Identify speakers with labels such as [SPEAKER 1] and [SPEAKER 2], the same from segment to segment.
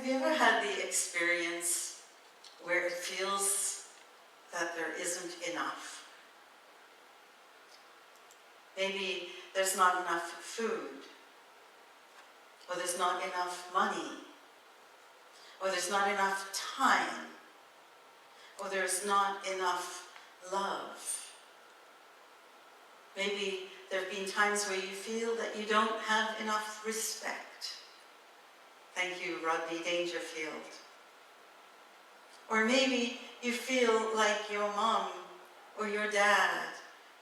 [SPEAKER 1] Have you ever had the experience where it feels that there isn't enough? Maybe there's not enough food, or there's not enough money, or there's not enough time, or there's not enough love. Maybe there have been times where you feel that you don't have enough respect. Thank you, Rodney Dangerfield. Or maybe you feel like your mom, or your dad,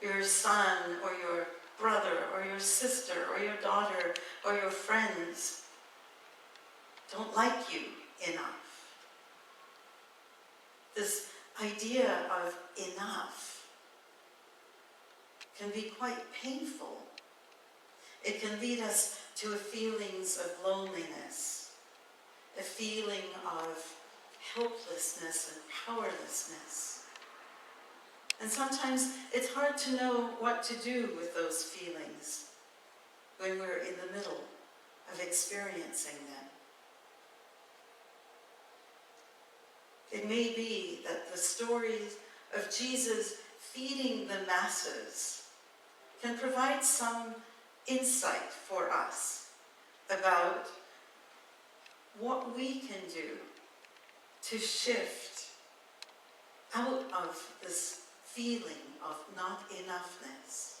[SPEAKER 1] your son, or your brother, or your sister, or your daughter, or your friends don't like you enough. This idea of enough can be quite painful. It can lead us to feelings of loneliness, a feeling of helplessness and powerlessness. And sometimes it's hard to know what to do with those feelings when we're in the middle of experiencing them. It may be that the stories of Jesus feeding the masses can provide some insight for us about what we can do to shift out of this feeling of not enoughness.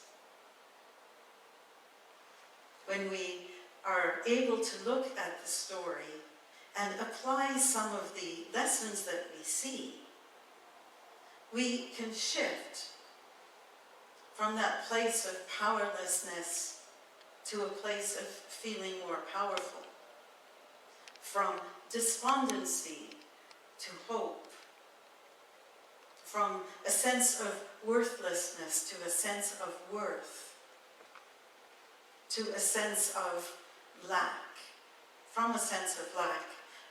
[SPEAKER 1] When we are able to look at the story and apply some of the lessons that we see, we can shift from that place of powerlessness to a place of feeling more powerful, from despondency to hope, from a sense of worthlessness to a sense of worth, to a sense of lack, from a sense of lack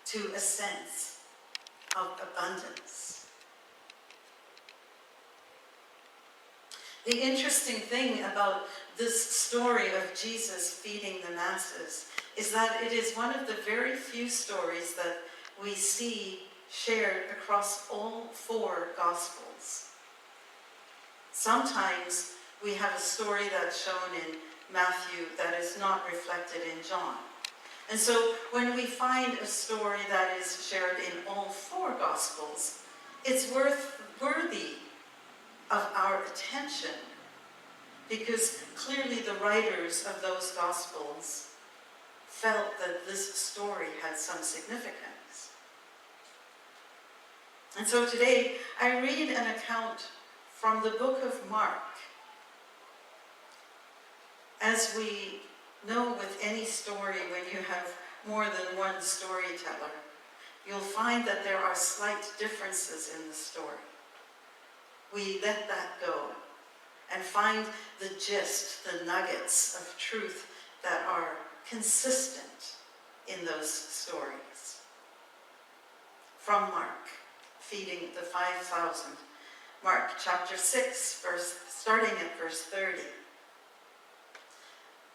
[SPEAKER 1] to a sense of abundance. The interesting thing about this story of Jesus feeding the masses is that it is one of the very few stories that we see shared across all four Gospels. Sometimes we have a story that's shown in Matthew that is not reflected in John. And so when we find a story that is shared in all four Gospels, it's worthy of our attention, because clearly the writers of those Gospels felt that this story had some significance. And so today I read an account from the book of Mark. As we know with any story, when you have more than one storyteller, you'll find that there are slight differences in the story. We let that go and find the gist, the nuggets of truth that are consistent in those stories. From Mark, feeding the 5,000. Mark chapter 6, starting at verse 30.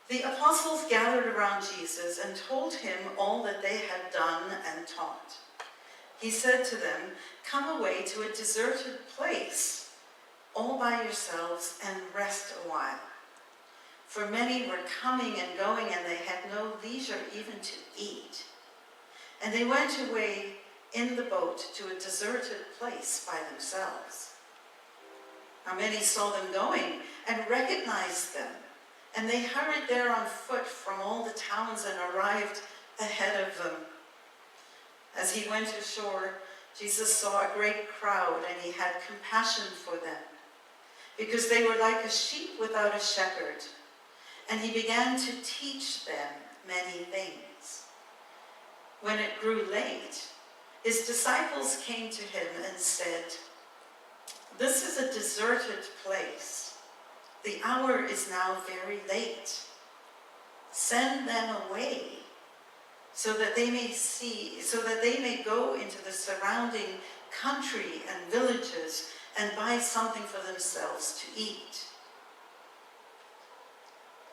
[SPEAKER 1] The apostles gathered around Jesus and told him all that they had done and taught. He said to them, "Come away to a deserted place, all by yourselves, and rest a while." For many were coming and going, and they had no leisure even to eat. And they went away in the boat to a deserted place by themselves. Now many saw them going and recognized them, and they hurried there on foot from all the towns and arrived ahead of them. As he went ashore, Jesus saw a great crowd, and he had compassion for them, because they were like a sheep without a shepherd. And he began to teach them many things. When it grew late, his disciples came to him and said, "This is a deserted place. The hour is now very late. Send them away so that they may go into the surrounding country and villages and buy something for themselves to eat."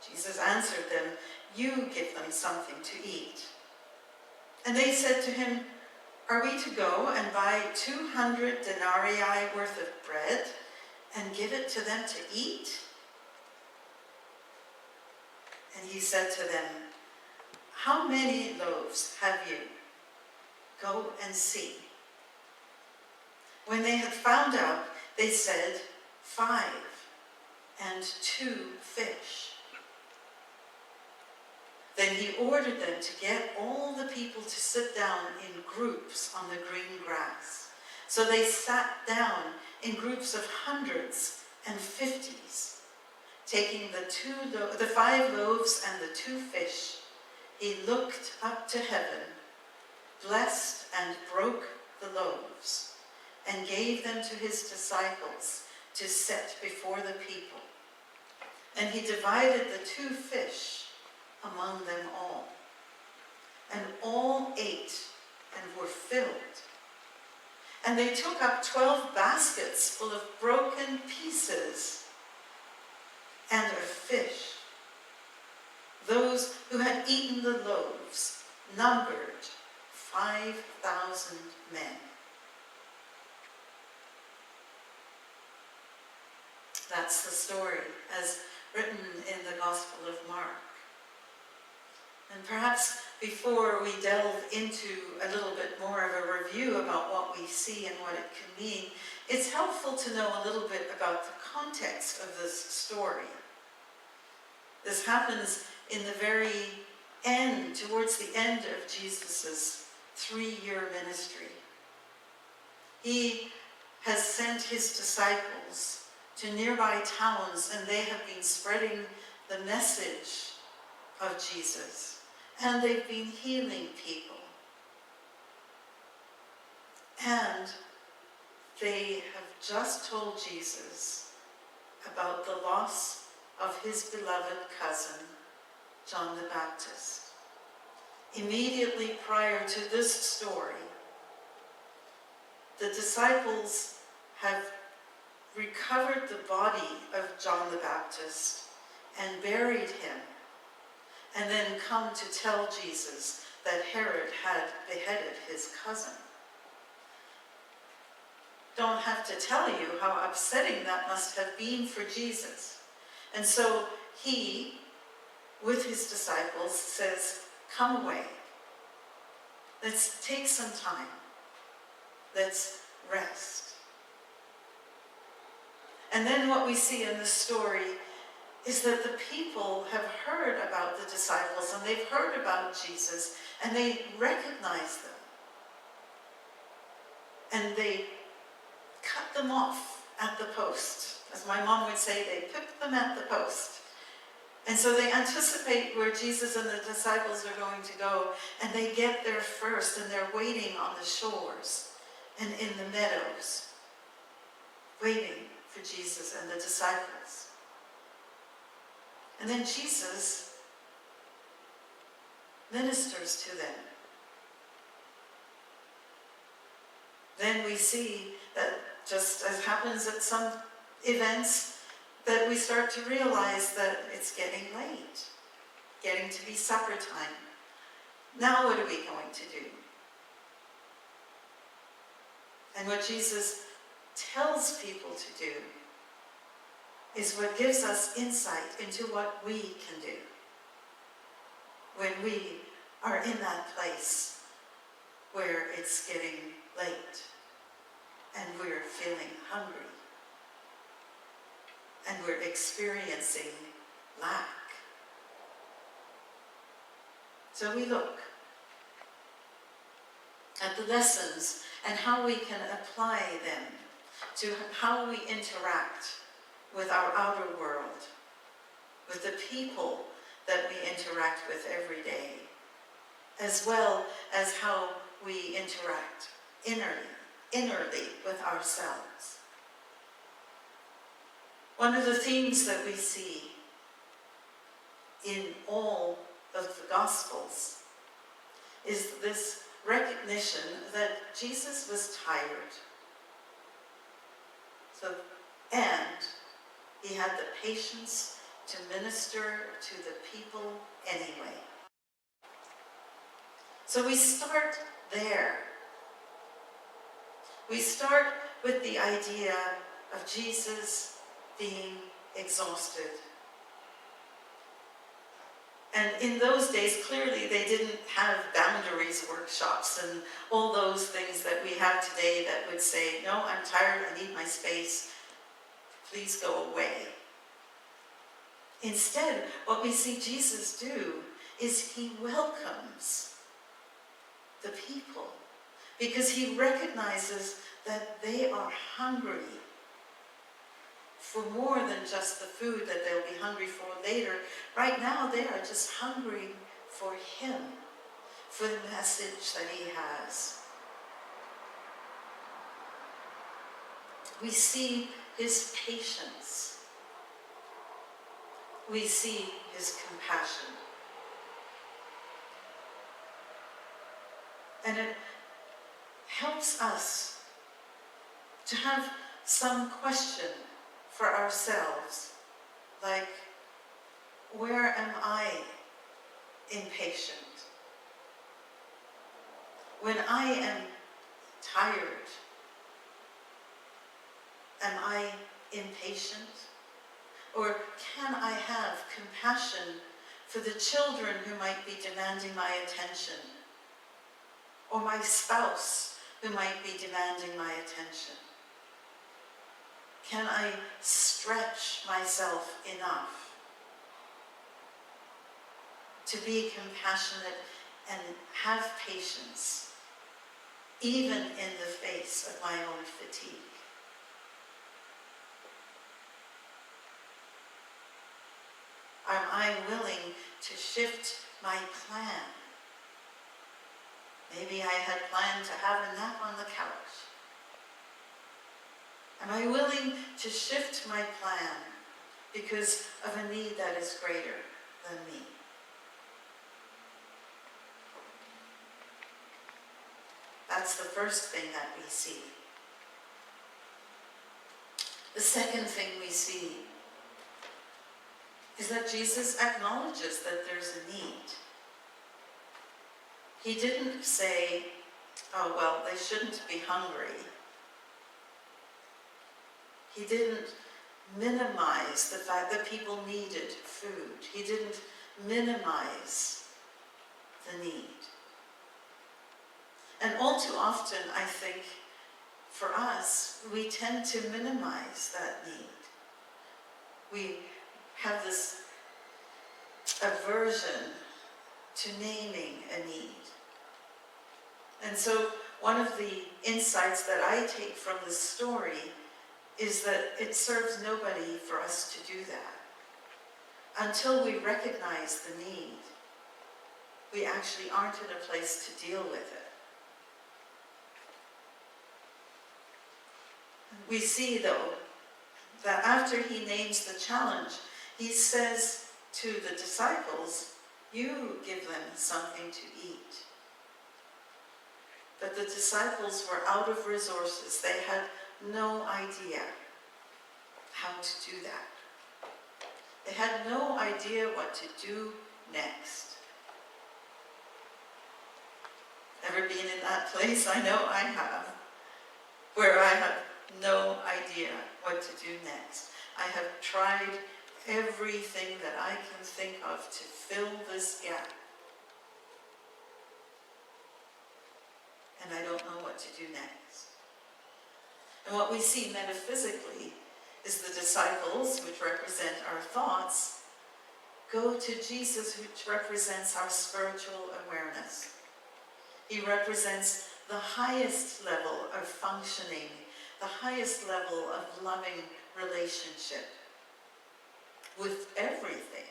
[SPEAKER 1] Jesus answered them, "You give them something to eat." And they said to him, "Are we to go and buy 200 denarii worth of bread and give it to them to eat?" And he said to them, "How many loaves have you? Go and see." When they had found out, they said, 5 and 2 fish. Then he ordered them to get all the people to sit down in groups on the green grass. So they sat down in groups of hundreds and 50s. Taking the 5 loaves and the 2 fish, he looked up to heaven, blessed and broke the loaves, and gave them to his disciples to set before the people. And he divided the 2 fish among them all. And all ate and were filled. And they took up 12 baskets full of broken pieces and of fish. Those who had eaten the loaves numbered 5,000 men. That's the story as written in the Gospel of Mark. And perhaps before we delve into a little bit more of a review about what we see and what it can mean, it's helpful to know a little bit about the context of this story. This happens in the very end, towards the end of Jesus' 3-year ministry. He has sent his disciples to nearby towns, and they have been spreading the message of Jesus. And they've been healing people. And they have just told Jesus about the loss of his beloved cousin, John the Baptist. Immediately prior to this story, the disciples have recovered the body of John the Baptist and buried him, and then come to tell Jesus that Herod had beheaded his cousin. Don't have to tell you how upsetting that must have been for Jesus. And so he, with his disciples, says, "Come away. Let's take some time. Let's rest." And then what we see in the story is that the people have heard about the disciples, and they've heard about Jesus, and they recognize them. And they cut them off at the post. As my mom would say, they pick them at the post. And so they anticipate where Jesus and the disciples are going to go, and they get there first, and they're waiting on the shores and in the meadows, waiting for Jesus and the disciples. And then Jesus ministers to them. Then we see that, just as happens at some events, that we start to realize that it's getting late, getting to be supper time. Now what are we going to do? And what Jesus tells people to do is what gives us insight into what we can do when we are in that place where it's getting late and we're feeling hungry and we're experiencing lack. So we look at the lessons and how we can apply them to how we interact with our outer world, with the people that we interact with every day, as well as how we interact innerly with ourselves. One of the themes that we see in all of the Gospels is this recognition that Jesus was tired. And he had the patience to minister to the people anyway. So we start there. We start with the idea of Jesus being exhausted. And in those days, clearly, they didn't have boundaries workshops and all those things that we have today that would say, no, I'm tired, I need my space, please go away. Instead, what we see Jesus do is he welcomes the people because he recognizes that they are hungry for more than just the food that they'll be hungry for later. Right now, they are just hungry for him, for the message that he has. We see his patience. We see his compassion. And it helps us to have some question for ourselves, like, where am I impatient? When I am tired, am I impatient? Or can I have compassion for the children who might be demanding my attention? Or my spouse who might be demanding my attention? Can I stretch myself enough to be compassionate and have patience, even in the face of my own fatigue? Am I willing to shift my plan? Maybe I had planned to have a nap on the couch. Am I willing to shift my plan because of a need that is greater than me? That's the first thing that we see. The second thing we see is that Jesus acknowledges that there's a need. He didn't say, oh, well, they shouldn't be hungry. He didn't minimize the fact that people needed food. He didn't minimize the need. And all too often, I think, for us, we tend to minimize that need. We have this aversion to naming a need. And so one of the insights that I take from this story is that it serves nobody for us to do that. Until we recognize the need, we actually aren't in a place to deal with it. We see, though, that after he names the challenge, he says to the disciples, you give them something to eat. But the disciples were out of resources. They had no idea how to do that. They had no idea what to do next. Ever been in that place? I know I have, where I have no idea what to do next. I have tried everything that I can think of to fill this gap. And I don't know what to do next. And what we see metaphysically is the disciples, which represent our thoughts, go to Jesus, which represents our spiritual awareness. He represents the highest level of functioning, the highest level of loving relationship with everything.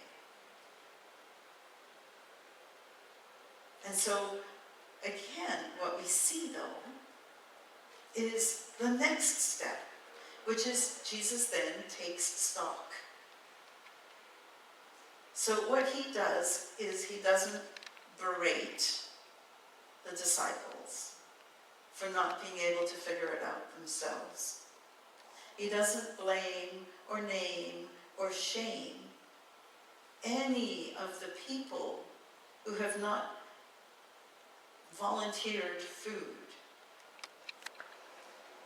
[SPEAKER 1] And so, again, what we see, though, is the next step, which is Jesus then takes stock. So what he does is he doesn't berate the disciples for not being able to figure it out themselves. He doesn't blame or name or shame any of the people who have not volunteered food.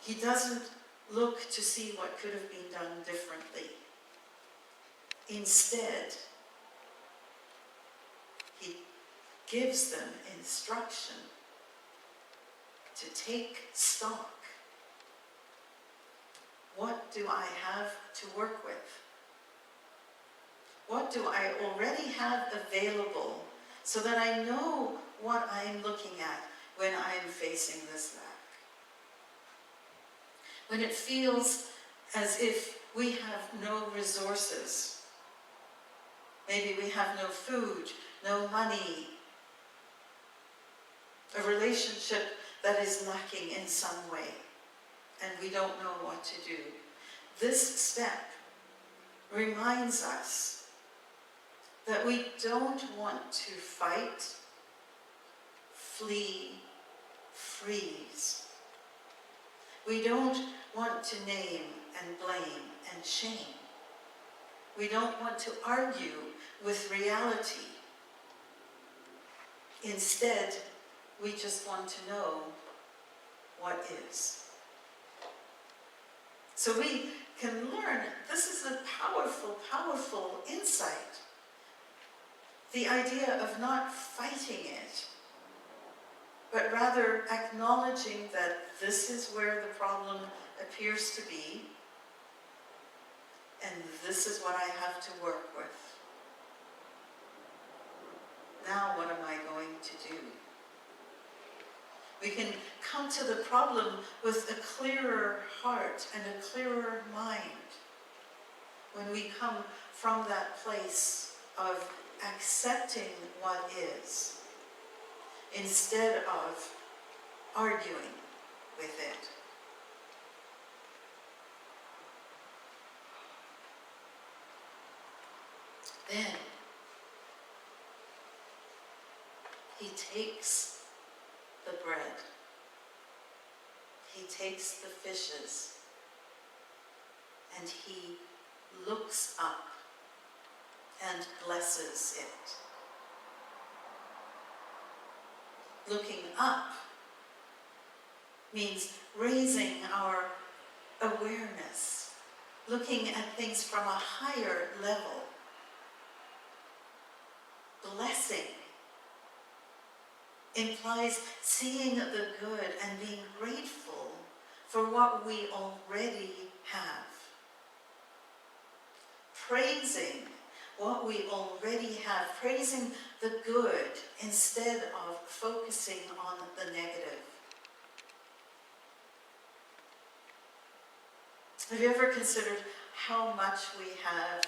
[SPEAKER 1] He doesn't look to see what could have been done differently. Instead, he gives them instruction to take stock. What do I have to work with? What do I already have available so that I know what I'm looking at when I'm facing this lack? When it feels as if we have no resources, maybe we have no food, no money, a relationship that is lacking in some way, and we don't know what to do. This step reminds us that we don't want to fight, flee, freeze. We don't want to name and blame and shame. We don't want to argue with reality. Instead, we just want to know what is. So we can learn, this is a powerful, powerful insight. The idea of not fighting it, but rather acknowledging that this is where the problem appears to be, and this is what I have to work with. Now what am I going to do? We can come to the problem with a clearer heart and a clearer mind when we come from that place of accepting what is, instead of arguing with it. Then he takes the bread, he takes the fishes, and he looks up and blesses it. Looking up means raising our awareness, looking at things from a higher level. Blessing implies seeing the good and being grateful for what we already have. Praising what we already have, praising the good instead of focusing on the negative. Have you ever considered how much we have?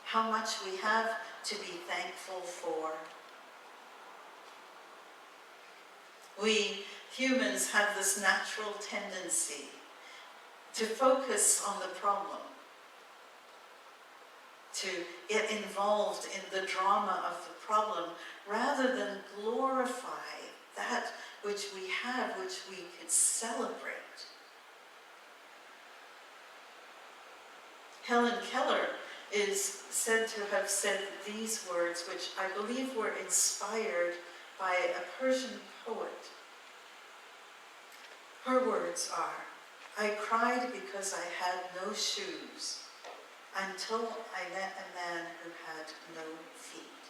[SPEAKER 1] How much we have to be thankful for? We humans have this natural tendency to focus on the problem, to get involved in the drama of the problem, rather than glorify that which we have, which we could celebrate. Helen Keller is said to have said these words, which I believe were inspired by a Persian poet. Her words are, "I cried because I had no shoes until I met a man who had no feet."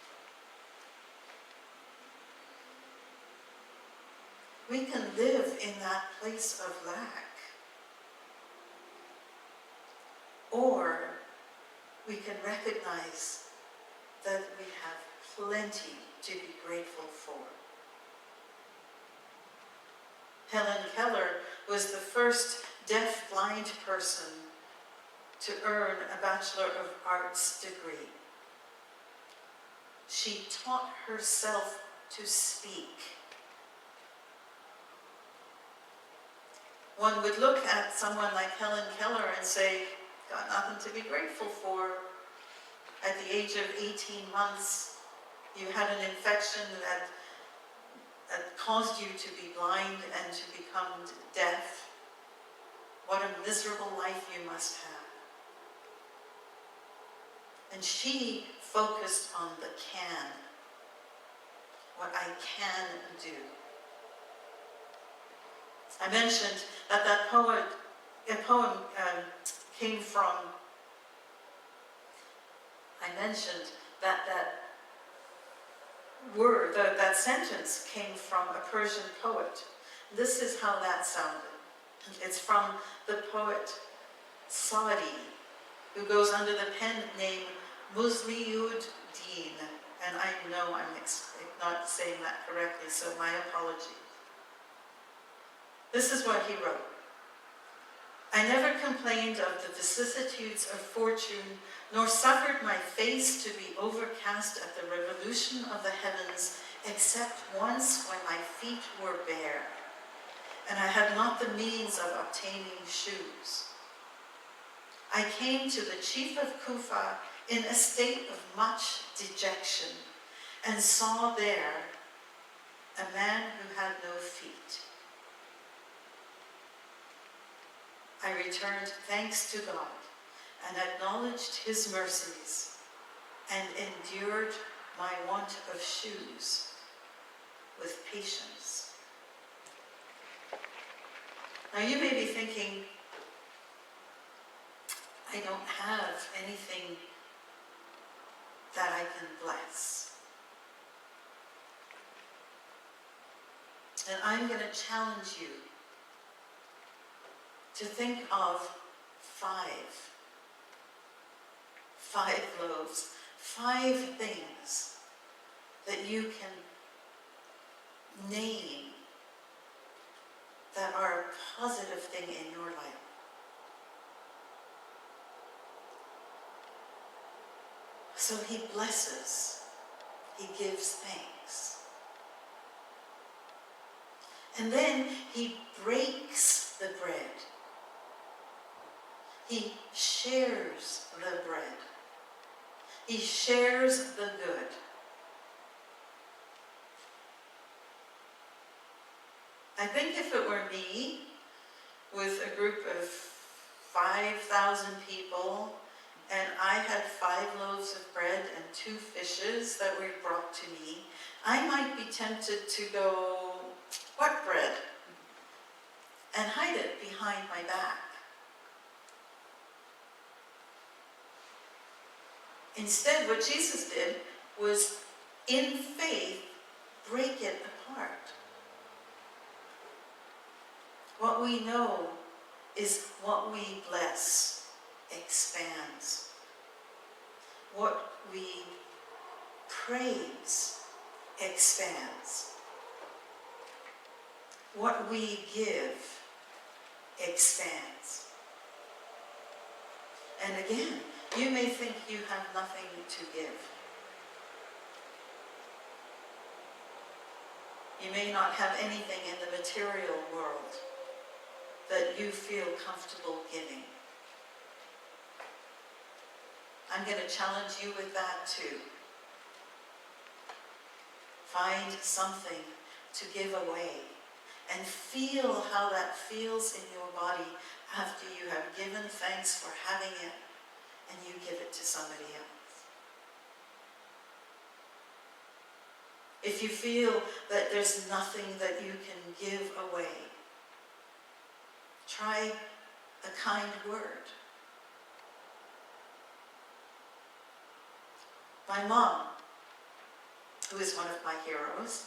[SPEAKER 1] We can live in that place of lack, or we can recognize that we have plenty to be grateful for. Helen Keller was the first deaf-blind person to earn a Bachelor of Arts degree. She taught herself to speak. One would look at someone like Helen Keller and say, got nothing to be grateful for. At the age of 18 months, you had an infection that caused you to be blind and to become deaf. What a miserable life you must have. And she focused on the can. what I can do. I mentioned that that poem came from, I mentioned that word, that sentence came from a Persian poet. This is how that sounded. It's from the poet Saadi, who goes under the pen name Musliud Din. And I know I'm not saying that correctly, so my apologies. This is what he wrote. I never complained of the vicissitudes of fortune, nor suffered my face to be overcast at the revolution of the heavens, except once when my feet were bare, and I had not the means of obtaining shoes. I came to the chief of Kufa in a state of much dejection, and saw there a man who had no feet. I returned thanks to God and acknowledged his mercies and endured my want of shoes with patience. Now you may be thinking, I don't have anything that I can bless. And I'm going to challenge you to think of five loaves, 5 things that you can name that are a positive thing in your life. So he blesses, he gives thanks. And then he breaks the bread. He shares the bread. He shares the good. I think if it were me, with a group of 5,000 people, and I had 5 loaves of bread and 2 fishes that were brought to me, I might be tempted to go, what bread? And hide it behind my back. Instead, what Jesus did was, in faith, break it apart. What we know is what we bless expands. What we praise expands. What we give expands. And again, you may think you have nothing to give. You may not have anything in the material world that you feel comfortable giving. I'm going to challenge you with that too. Find something to give away and feel how that feels in your body after you have given thanks for having it and you give it to somebody else. If you feel that there's nothing that you can give away, try a kind word. My mom, who is one of my heroes,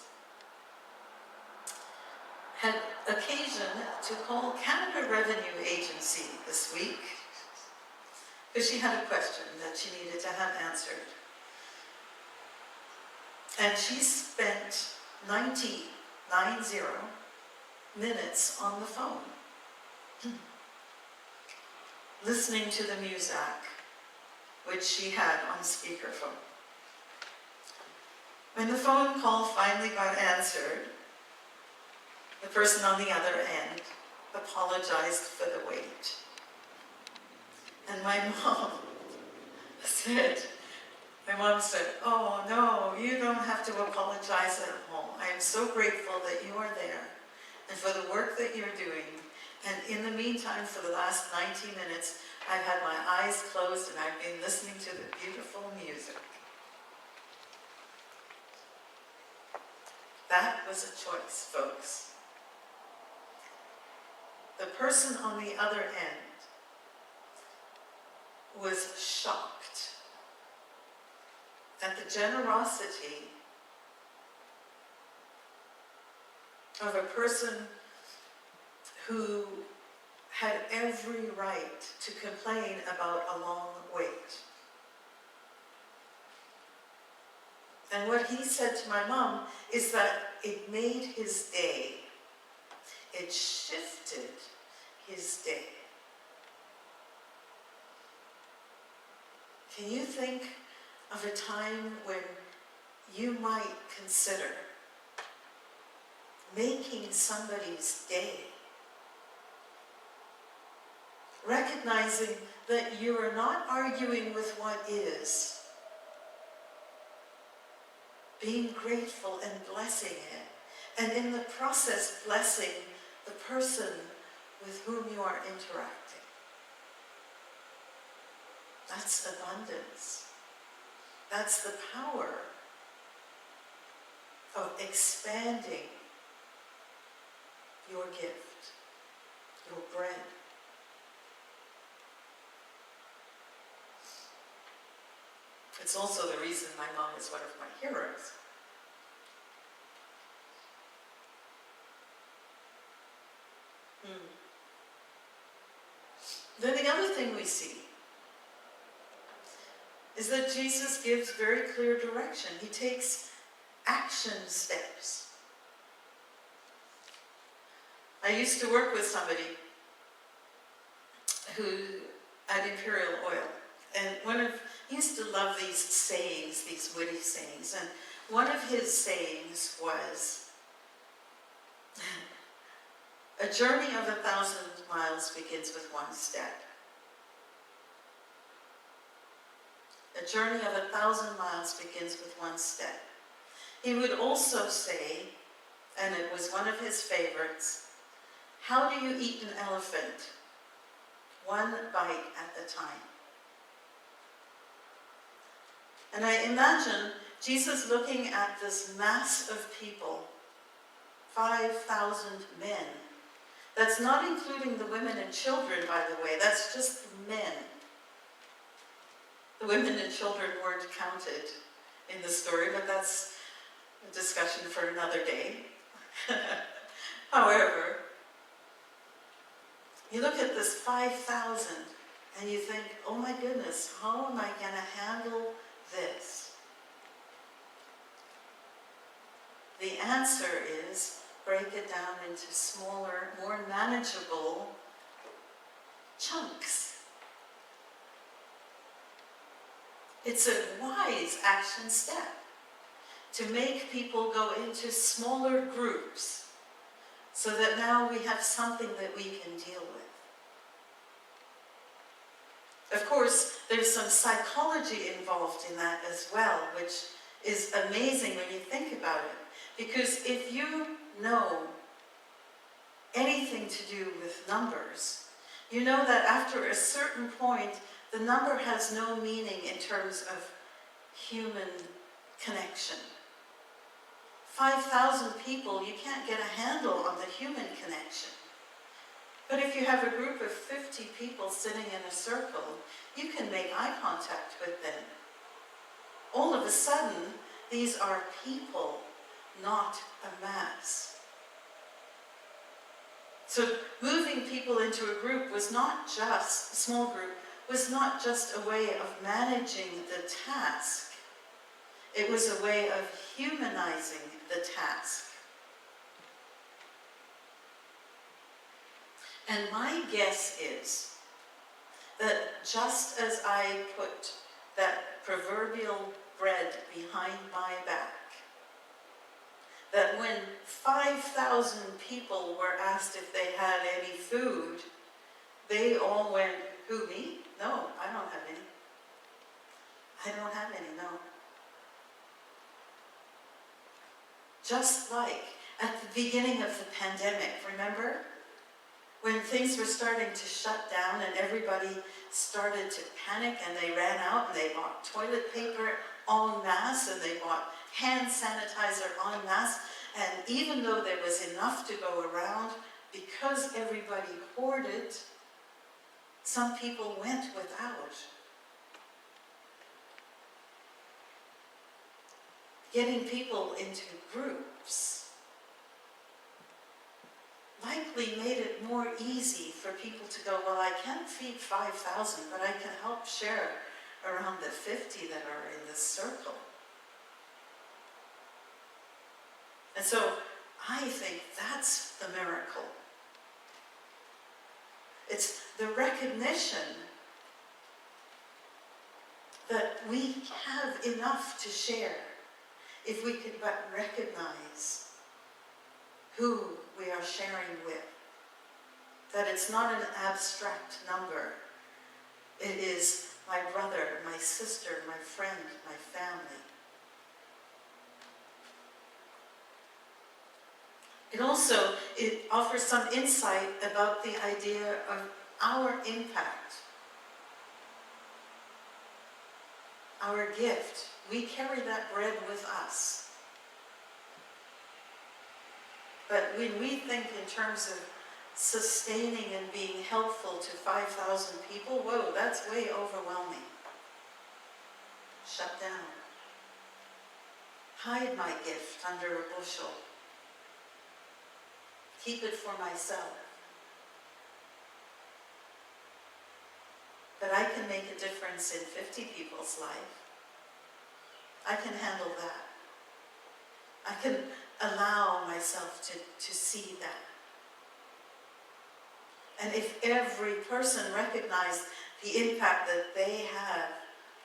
[SPEAKER 1] had occasion to call Canada Revenue Agency this week because she had a question that she needed to have answered. And she spent 90 minutes on the phone listening to the music, which she had on speakerphone. When the phone call finally got answered, the person on the other end apologized for the wait. And my mom said, oh no, you don't have to apologize at home. I am so grateful that you are there and for the work that you're doing. And in the meantime, for the last 90 minutes, I've had my eyes closed and I've been listening to the beautiful music. That was a choice, folks. The person on the other end was shocked at the generosity of a person who had every right to complain about a long wait. And what he said to my mom is that it made his day. It shifted his day. Can you think of a time when you might consider making somebody's day? Recognizing that you are not arguing with what is, being grateful and blessing it, and in the process blessing the person with whom you are interacting. That's abundance. That's the power of expanding your gift, your bread. It's also the reason my mom is one of my heroes. Then the other thing we see is that Jesus gives very clear direction. He takes action steps. I used to work with somebody who at Imperial Oil, and he used to love these sayings, these witty sayings, and one of his sayings was, "A journey of 1,000 miles begins with one step." A journey of 1,000 miles begins with one step. He would also say, and it was one of his favorites, "How do you eat an elephant? One bite at a time." And I imagine Jesus looking at this mass of people, 5,000 men. That's not including the women and children, by the way. That's just the men. The women and children weren't counted in the story, but that's a discussion for another day. However, you look at this 5,000 and you think, oh my goodness, how am I going to handle this? The answer is break it down into smaller, more manageable chunks. It's a wise action step to make people go into smaller groups so that now we have something that we can deal with. Of course, there's some psychology involved in that as well, which is amazing when you think about it. Because if you know anything to do with numbers, you know that after a certain point, the number has no meaning in terms of human connection. 5,000 people, you can't get a handle on the human connection. But if you have a group of 50 people sitting in a circle, you can make eye contact with them. All of a sudden, these are people, not a mass. So moving people into a group was not just, a small group, was not just a way of managing the task. It was a way of humanizing the task. And my guess is that just as I put that proverbial bread behind my back, that when 5,000 people were asked if they had any food, they all went, "Who, me? No, I don't have any. I don't have any, no." Just like at the beginning of the pandemic, remember? When things were starting to shut down and everybody started to panic and they ran out and they bought toilet paper en masse and they bought hand sanitizer en masse And even though there was enough to go around, because everybody hoarded, some people went without. Getting people into groups likely made it more easy for people to go, well, I can't feed 5,000, but I can help share around the 50 that are in this circle. And so I think that's the miracle. It's the recognition that we have enough to share if we could but recognize who we are sharing with. That it's not an abstract number. It is my brother, my sister, my friend, my family. It offers some insight about the idea of our impact, our gift. We carry that bread with us. But when we think in terms of sustaining and being helpful to 5,000 people, whoa, that's way overwhelming. Shut down. Hide my gift under a bushel. Keep it for myself. But I can make a difference in 50 people's life. I can handle that. I can allow myself to see that. And if every person recognized the impact that they have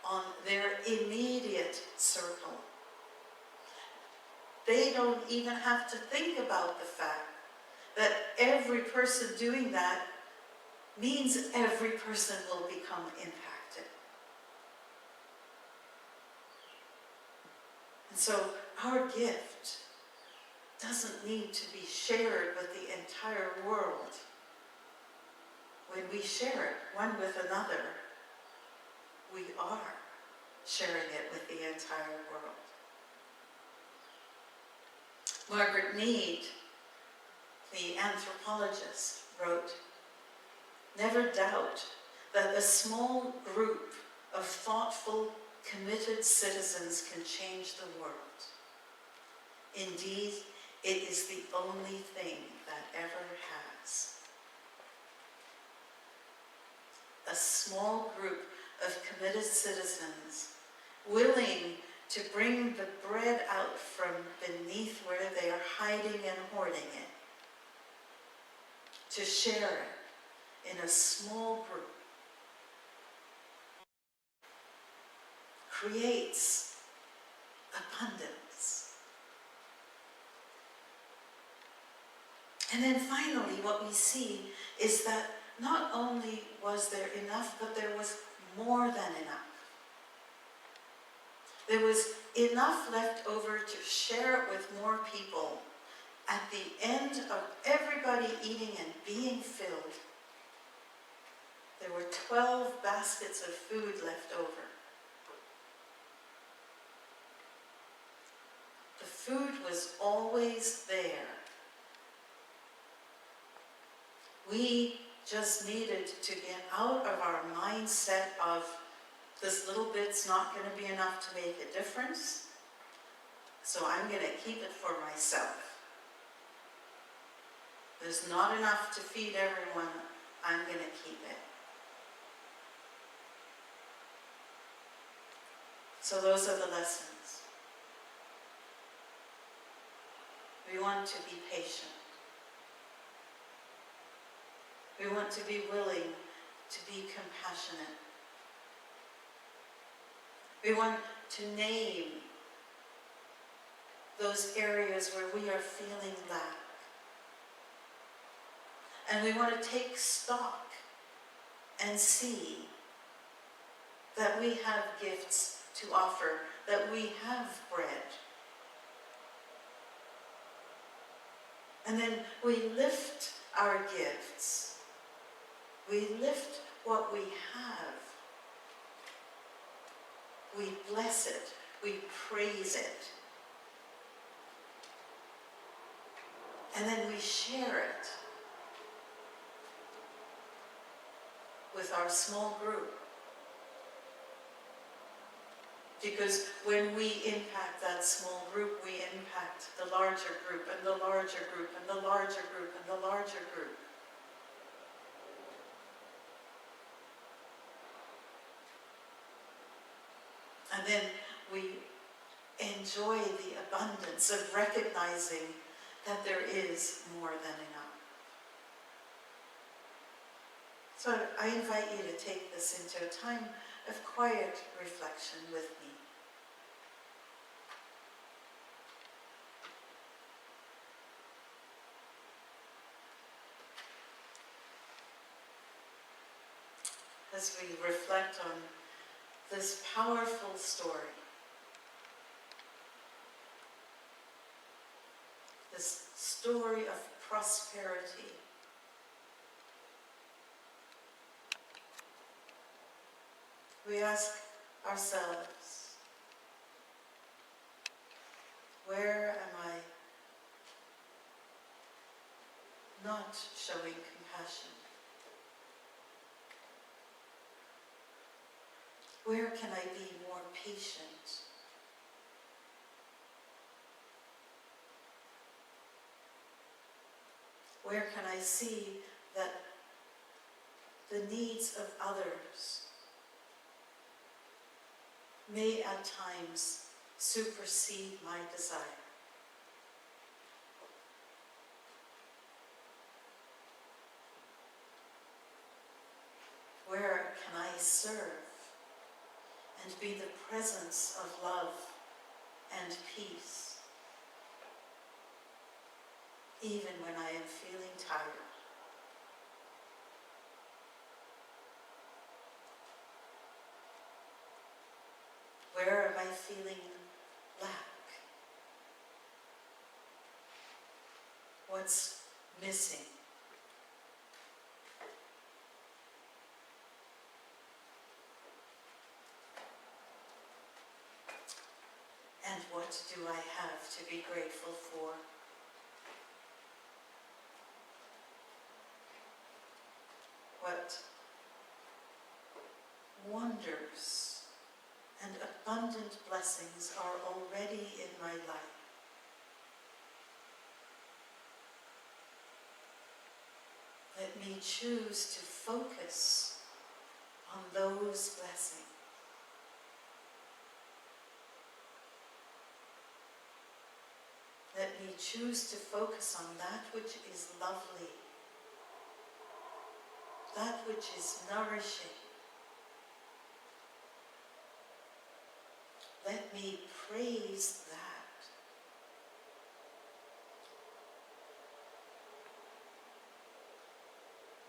[SPEAKER 1] on their immediate circle, they don't even have to think about the fact that every person doing that means every person will become impacted. And so our gift doesn't need to be shared with the entire world. When we share it one with another, we are sharing it with the entire world. Margaret Mead, the anthropologist, wrote, "Never doubt that a small group of thoughtful, committed citizens can change the world. Indeed, it is the only thing that ever has." A small group of committed citizens willing to bring the bread out from beneath where they are hiding and hoarding it, to share it in a small group, creates abundance. And then finally, what we see is that not only was there enough, but there was more than enough. There was enough left over to share it with more people. At the end of everybody eating and being filled, there were 12 baskets of food left over. The food was always there. We just needed to get out of our mindset of this little bit's not going to be enough to make a difference, so I'm going to keep it for myself. There's not enough to feed everyone, I'm going to keep it. So those are the lessons. We want to be patient. We want to be willing to be compassionate. We want to name those areas where we are feeling lack. And we want to take stock and see that we have gifts to offer, that we have bread. And then we lift our gifts. We lift what we have. We bless it. We praise it. And then we share it with our small group. Because when we impact that small group, we impact the larger group, and the larger group, and the larger group, and the larger group. And then we enjoy the abundance of recognizing that there is more than enough. So I invite you to take this into a time of quiet reflection with me. As we reflect on this powerful story, this story of prosperity, we ask ourselves, where am I not showing compassion? Where can I be more patient? Where can I see that the needs of others may at times supersede my desire? Where can I serve and be the presence of love and peace, even when I am feeling tired? Where am I feeling lack? What's missing? And what do I have to be grateful for? What wonders and abundant blessings are already in my life? Let me choose to focus on those blessings. Let me choose to focus on that which is lovely, that which is nourishing. Let me praise that.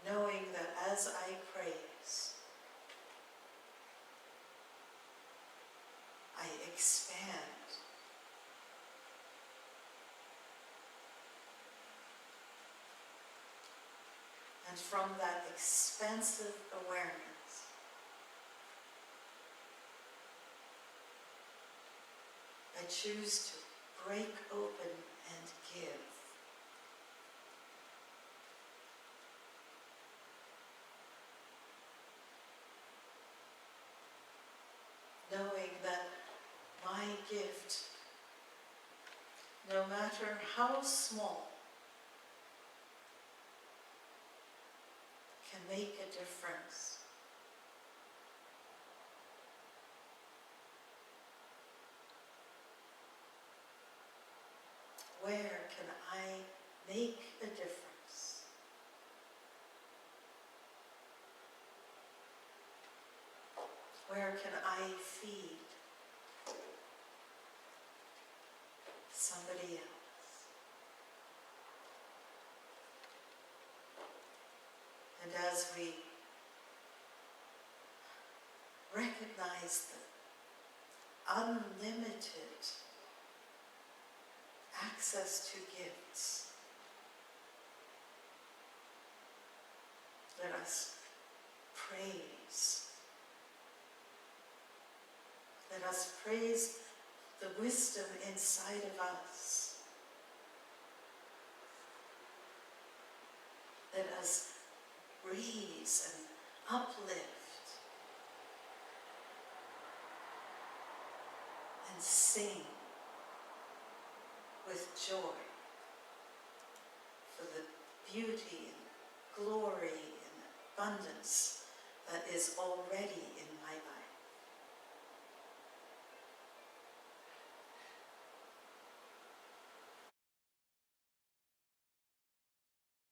[SPEAKER 1] Knowing that as I praise, I expand. And from that expansive awareness, I choose to break open and give. Knowing that my gift, no matter how small, can make a difference. Where can I make a difference? Where can I feed somebody else? And as we recognize the unlimited access to gifts, let us praise. Let us praise the wisdom inside of us Let us raise and uplift and sing with joy for the beauty and glory and abundance that is already in my life.